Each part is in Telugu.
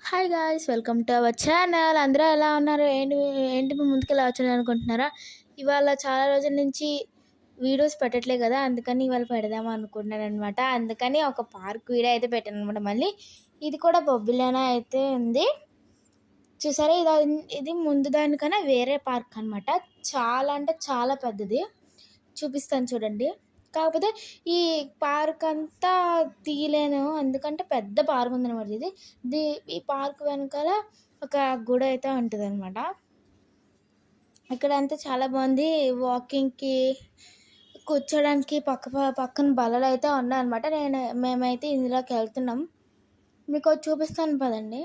Hi guys, welcome to our channel. అందరూ ఎలా ఉన్నారు? ఏంటి ఏంటి మీ ముందుకు ఎలా వచ్చాను అనుకుంటున్నారా? ఇవాళ చాలా రోజుల నుంచి వీడియోస్ పెట్టట్లే కదా, అందుకని ఇవాళ పెడదాం అనుకుంటున్నాను అనమాట. అందుకని ఒక పార్క్ వీడియో అయితే పెట్టాను అనమాట. మళ్ళీ ఇది కూడా బొబ్బిలోనే అయితే ఉంది. చూసారా, ఇది ముందు దానికన్నా వేరే పార్క్ అనమాట. చాలా అంటే చాలా పెద్దది. చూపిస్తాను చూడండి. కాకపోతే ఈ పార్క్ అంతా తీయలేను, ఎందుకంటే పెద్ద పార్క్ ఉందన్నమాట. ఈ పార్క్ వెనకాల ఒక గుడి అయితే ఉంటుంది అనమాట. ఇక్కడ అంతా చాలా బాగుంది. వాకింగ్కి, కూర్చోడానికి పక్కన బల్లలు అయితే ఉన్నాయన్నమాట. మేమైతే ఇందులోకి వెళ్తున్నాం. మీకు చూపిస్తాను పదండి.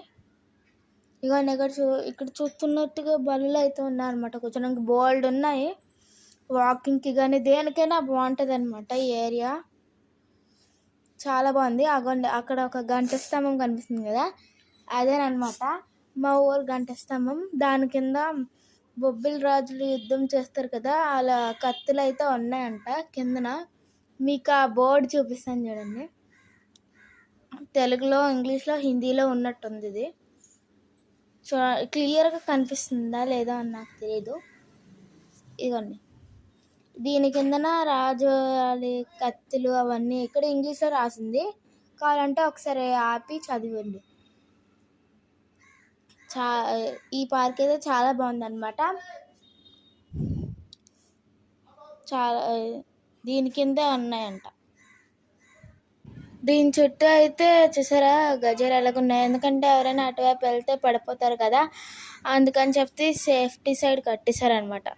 ఇదిగోండి, ఇక్కడ చూస్తున్నట్టుగా బల్లలు అయితే ఉన్నాయన్నమాట. కూర్చోడానికి బోల్డ్ ఉన్నాయి. వాకింగ్కి కానీ దేనికైనా బాగుంటుంది అనమాట. ఈ ఏరియా చాలా బాగుంది. అగోండి, అక్కడ ఒక గంట స్తంభం కనిపిస్తుంది కదా, అదేనమాట మా ఊరు గంట స్తంభం. దాని కింద బొబ్బిలి రాజులు యుద్ధం చేస్తారు కదా, అలా కత్తులు అయితే ఉన్నాయంట కిందన. మీకు ఆ బోర్డు చూపిస్తాను చూడండి. తెలుగులో, ఇంగ్లీష్లో, హిందీలో ఉన్నట్టుంది. ఇది క్లియర్గా కనిపిస్తుందా లేదా అని నాకు తెలియదు. ఇదిగోండి, దీని కిందన రాజు కత్తులు అవన్నీ ఇక్కడ ఇంగ్లీష్లో రాసింది. కావాలంటే ఒకసారి ఆపి చదివండి. ఈ పార్క్ అయితే చాలా బాగుందన్నమాట. చాలా దీని కిందే ఉన్నాయంట. దీని చుట్టూ అయితే చూసారా గజరాలకు ఉన్నాయి. ఎందుకంటే ఎవరైనా అటువైపు వెళ్తే పడిపోతారు కదా, అందుకని చెప్పి సేఫ్టీ సైడ్ కట్టేశారనమాట.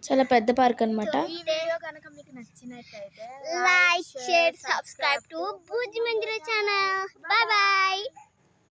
చాలా పెద్ద పార్క్ అనమాట. ఈ వీడియో కనుక మీకు నచ్చినట్లయితే like, share, subscribe to Bhuj మందిర ఛానల్. Bye bye.